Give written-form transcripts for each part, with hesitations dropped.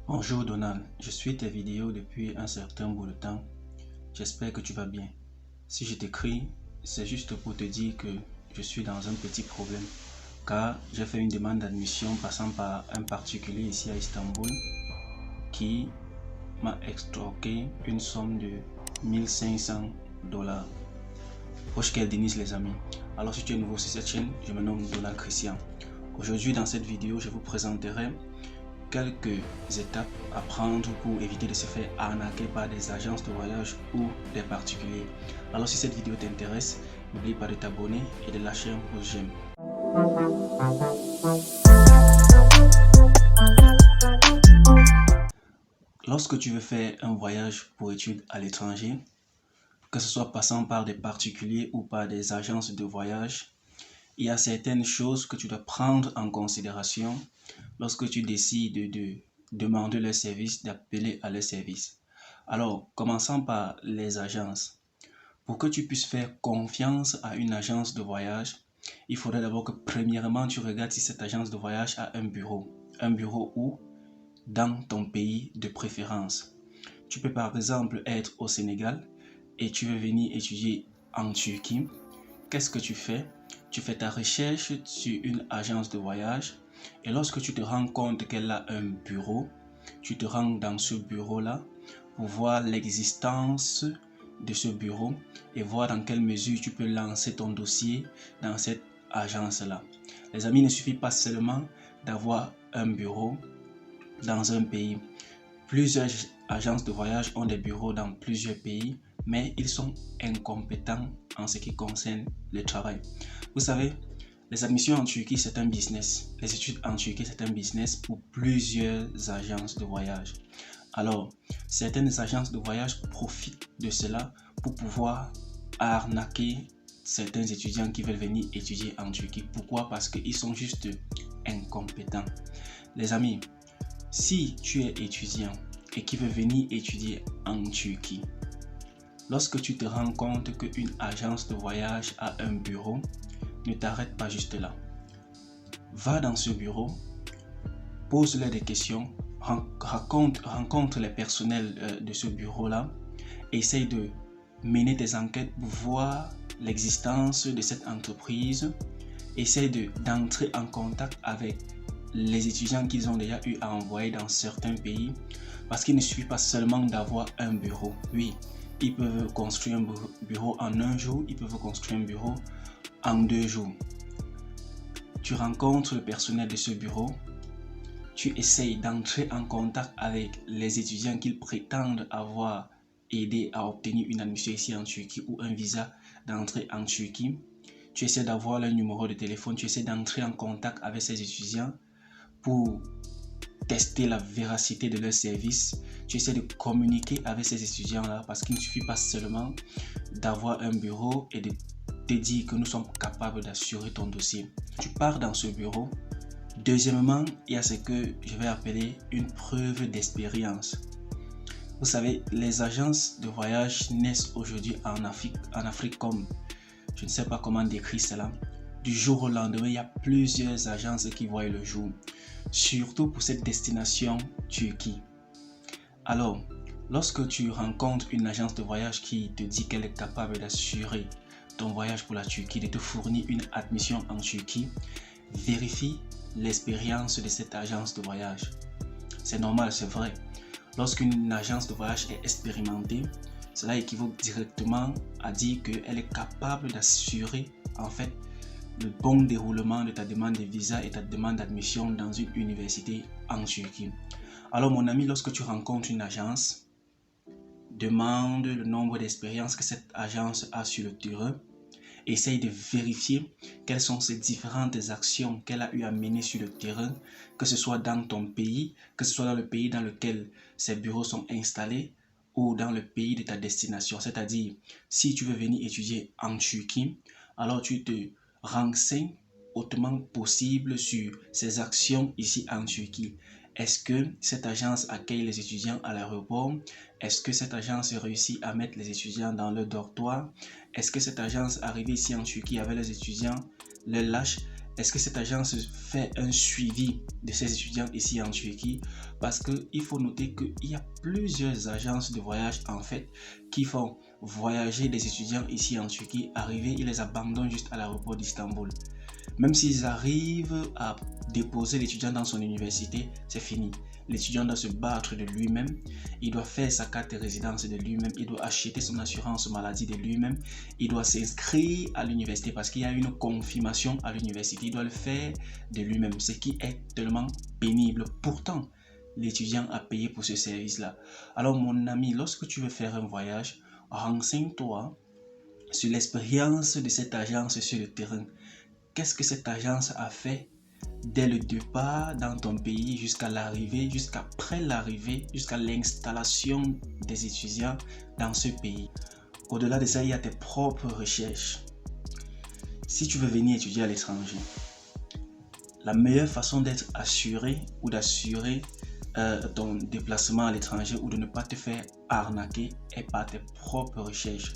Bonjour Donald, je suis tes vidéos depuis un certain bout de temps. J'espère que tu vas bien. Si je t'écris, c'est juste pour te dire que je suis dans un petit problème car j'ai fait une demande d'admission passant par un particulier ici à Istanbul qui m'a extorqué une somme de 1500 dollars. Hoş geldiniz les amis. Alors si tu es nouveau sur cette chaîne, je me nomme Donald Christian. Aujourd'hui dans cette vidéo, je vous présenterai quelques étapes à prendre pour éviter de se faire arnaquer par des agences de voyage ou des particuliers. Alors si cette vidéo t'intéresse, n'oublie pas de t'abonner et de lâcher un pouce j'aime. Lorsque tu veux faire un voyage pour études à l'étranger, que ce soit passant par des particuliers ou par des agences de voyage, il y a certaines choses que tu dois prendre en considération lorsque tu décides de demander leur service, d'appeler à leur service. Alors, commençons par les agences. Pour que tu puisses faire confiance à une agence de voyage, il faudrait d'abord que premièrement tu regardes si cette agence de voyage a un bureau. Un bureau où? Dans ton pays de préférence. Tu peux par exemple être au Sénégal et tu veux venir étudier en Turquie. Qu'est-ce que tu fais? Tu fais ta recherche sur une agence de voyage et lorsque tu te rends compte qu'elle a un bureau, tu te rends dans ce bureau-là pour voir l'existence de ce bureau et voir dans quelle mesure tu peux lancer ton dossier dans cette agence-là. Les amis, il ne suffit pas seulement d'avoir un bureau dans un pays. Plusieurs agences de voyage ont des bureaux dans plusieurs pays, mais ils sont incompétents en ce qui concerne le travail. Vous savez, les admissions en Turquie, c'est un business. Les études en Turquie, c'est un business pour plusieurs agences de voyage. Alors, certaines agences de voyage profitent de cela pour pouvoir arnaquer certains étudiants qui veulent venir étudier en Turquie. Pourquoi? Parce qu'ils sont juste incompétents. Les amis, si tu es étudiant et qui veut venir étudier en Turquie, lorsque tu te rends compte qu'une agence de voyage a un bureau, ne t'arrête pas juste là. Va dans ce bureau, pose-leur des questions, rencontre les personnels de ce bureau-là, essaye de mener tes enquêtes pour voir l'existence de cette entreprise, essaye d'entrer en contact avec les étudiants qu'ils ont déjà eu à envoyer dans certains pays, parce qu'il ne suffit pas seulement d'avoir un bureau. Oui, ils peuvent construire un bureau en un jour, ils peuvent construire un bureau en 2 jours. Tu rencontres le personnel de ce bureau, tu essayes d'entrer en contact avec les étudiants qu'ils prétendent avoir aidé à obtenir une admission ici en Turquie ou un visa d'entrée en Turquie. Tu essaies d'avoir leur numéro de téléphone, tu essaies d'entrer en contact avec ces étudiants pour tester la véracité de leur service. Tu essaies de communiquer avec ces étudiants-là parce qu'il ne suffit pas seulement d'avoir un bureau et de te dire que nous sommes capables d'assurer ton dossier. Tu pars dans ce bureau. Deuxièmement, il y a ce que je vais appeler une preuve d'expérience. Vous savez, les agences de voyage naissent aujourd'hui en Afrique comme, je ne sais pas comment décrire cela. Du jour au lendemain, il y a plusieurs agences qui voient le jour, surtout pour cette destination Turquie. Alors, lorsque tu rencontres une agence de voyage qui te dit qu'elle est capable d'assurer ton voyage pour la Turquie, de te fournir une admission en Turquie, vérifie l'expérience de cette agence de voyage. C'est normal, c'est vrai. Lorsqu'une agence de voyage est expérimentée, cela équivaut directement à dire qu'elle est capable d'assurer en fait le bon déroulement de ta demande de visa et ta demande d'admission dans une université en Turquie. Alors mon ami, lorsque tu rencontres une agence, demande le nombre d'expériences que cette agence a sur le terrain. Essaye de vérifier quelles sont ces différentes actions qu'elle a eu à mener sur le terrain, que ce soit dans ton pays, que ce soit dans le pays dans lequel ces bureaux sont installés ou dans le pays de ta destination. C'est-à-dire, si tu veux venir étudier en Turquie, alors tu te renseignes autant possible sur ces actions ici en Turquie. Est-ce que cette agence accueille les étudiants à l'aéroport? Est-ce que cette agence réussit à mettre les étudiants dans leur dortoir? Est-ce que cette agence arrivée ici en Turquie avec les étudiants les lâche? Est-ce que cette agence fait un suivi de ses étudiants ici en Turquie? Parce qu'il faut noter qu'il y a plusieurs agences de voyage en fait qui font voyager les étudiants ici en Turquie. Arriver, ils les abandonnent juste à l'aéroport d'Istanbul. Même s'ils arrivent à déposer l'étudiant dans son université, c'est fini. L'étudiant doit se battre de lui-même, il doit faire sa carte de résidence de lui-même, il doit acheter son assurance maladie de lui-même, il doit s'inscrire à l'université parce qu'il y a une confirmation à l'université, il doit le faire de lui-même, ce qui est tellement pénible. Pourtant, l'étudiant a payé pour ce service-là. Alors mon ami, lorsque tu veux faire un voyage, renseigne-toi sur l'expérience de cette agence sur le terrain. Qu'est-ce que cette agence a fait dès le départ dans ton pays jusqu'à l'arrivée, jusqu'après l'arrivée, jusqu'à l'installation des étudiants dans ce pays. Au-delà de ça, il y a tes propres recherches. Si tu veux venir étudier à l'étranger, la meilleure façon d'être assuré ou d'assurer ton déplacement à l'étranger ou de ne pas te faire arnaquer est par tes propres recherches.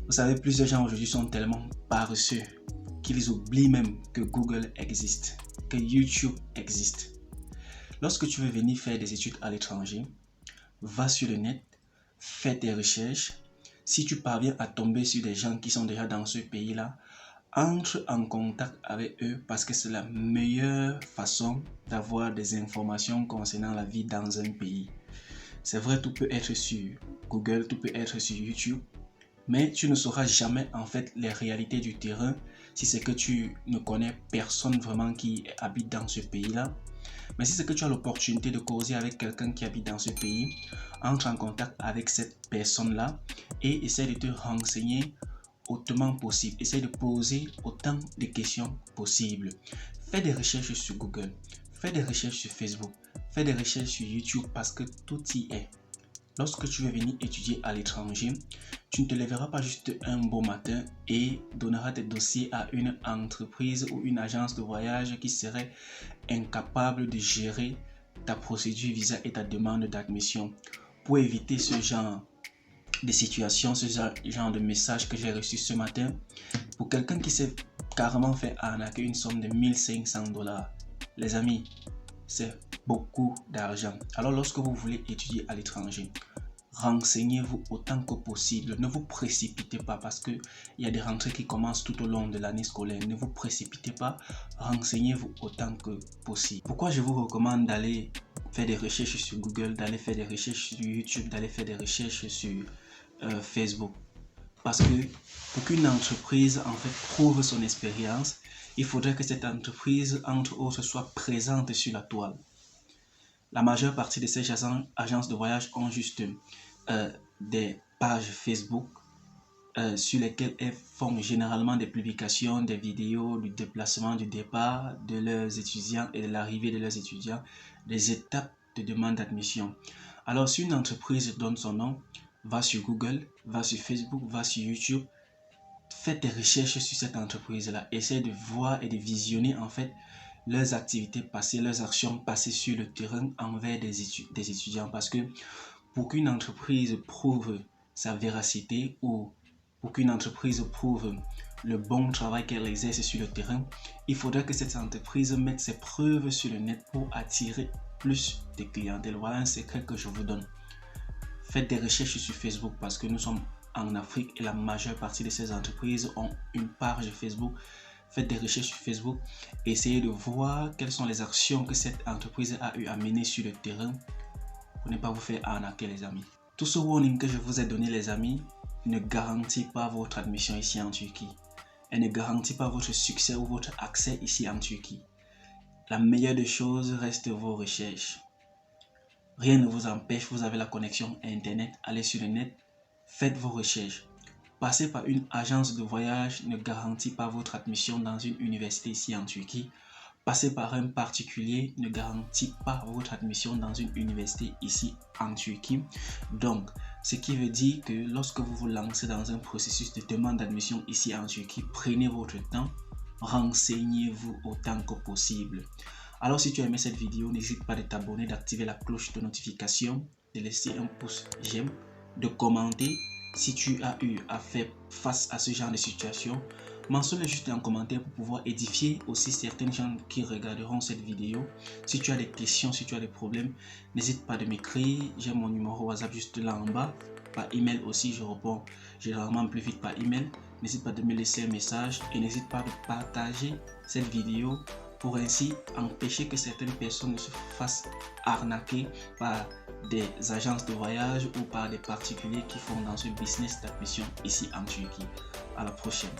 Vous savez, plusieurs gens aujourd'hui sont tellement paresseux qu'ils oublient même que Google existe, que YouTube existe. Lorsque tu veux venir faire des études à l'étranger, va sur le net, fais tes recherches. Si tu parviens à tomber sur des gens qui sont déjà dans ce pays-là, entre en contact avec eux parce que c'est la meilleure façon d'avoir des informations concernant la vie dans un pays. C'est vrai, tout peut être sur Google, tout peut être sur YouTube, mais tu ne sauras jamais en fait les réalités du terrain si c'est que tu ne connais personne vraiment qui habite dans ce pays-là. Mais si c'est que tu as l'opportunité de causer avec quelqu'un qui habite dans ce pays, entre en contact avec cette personne-là et essaie de te renseigner autant possible. Essaie de poser autant de questions possibles. Fais des recherches sur Google, fais des recherches sur Facebook, fais des recherches sur YouTube parce que tout y est. Lorsque tu veux venir étudier à l'étranger, tu ne te lèveras pas juste un beau matin et donneras tes dossiers à une entreprise ou une agence de voyage qui serait incapable de gérer ta procédure visa et ta demande d'admission. Pour éviter ce genre de situation, ce genre de message que j'ai reçu ce matin, pour quelqu'un qui s'est carrément fait arnaquer une somme de 1500 $, les amis, c'est beaucoup d'argent. Alors lorsque vous voulez étudier à l'étranger, renseignez-vous autant que possible. Ne vous précipitez pas parce qu'il y a des rentrées qui commencent tout au long de l'année scolaire. Ne vous précipitez pas, renseignez-vous autant que possible. Pourquoi je vous recommande d'aller faire des recherches sur Google, d'aller faire des recherches sur YouTube, d'aller faire des recherches sur Facebook? Parce que pour qu'une entreprise en fait prouve son expérience, il faudrait que cette entreprise, entre autres, soit présente sur la toile. La majeure partie de ces agences de voyage ont juste des pages Facebook sur lesquelles elles font généralement des publications, des vidéos du déplacement, du départ de leurs étudiants et de l'arrivée de leurs étudiants, des étapes de demande d'admission. Alors si une entreprise donne son nom, va sur Google, va sur Facebook, va sur YouTube, faites des recherches sur cette entreprise-là, essayez de voir et de visionner en fait leurs activités passées, leurs actions passées sur le terrain envers des étudiants. Parce que pour qu'une entreprise prouve sa véracité ou pour qu'une entreprise prouve le bon travail qu'elle exerce sur le terrain, il faudrait que cette entreprise mette ses preuves sur le net pour attirer plus de clientèle. Voilà un secret que je vous donne. Faites des recherches sur Facebook parce que nous sommes en Afrique et la majeure partie de ces entreprises ont une page Facebook. Faites des recherches sur Facebook, essayez de voir quelles sont les actions que cette entreprise a eu à mener sur le terrain pour ne pas vous faire arnaquer, les amis. Tout ce warning que je vous ai donné, les amis, ne garantit pas votre admission ici en Turquie. Elle ne garantit pas votre succès ou votre accès ici en Turquie. La meilleure des choses reste vos recherches. Rien ne vous empêche, vous avez la connexion Internet, allez sur le net, faites vos recherches. Passer par une agence de voyage ne garantit pas votre admission dans une université ici en Turquie. Passer par un particulier ne garantit pas votre admission dans une université ici en Turquie. Donc, ce qui veut dire que lorsque vous vous lancez dans un processus de demande d'admission ici en Turquie, prenez votre temps, renseignez-vous autant que possible. Alors, si tu as aimé cette vidéo, n'hésite pas de t'abonner, d'activer la cloche de notification, de laisser un pouce j'aime, de commenter. Si tu as eu à faire face à ce genre de situation, Mentionne-le juste en commentaire pour pouvoir édifier aussi certaines gens qui regarderont cette vidéo. Si tu as des questions, si tu as des problèmes, n'hésite pas de m'écrire. J'ai mon numéro WhatsApp juste là en bas. Par email aussi, je réponds généralement plus vite par email. N'hésite pas de me laisser un message et n'hésite pas de partager cette vidéo pour ainsi empêcher que certaines personnes ne se fassent arnaquer par des agences de voyage ou par des particuliers qui font dans ce business d'admission ici en Turquie. À la prochaine.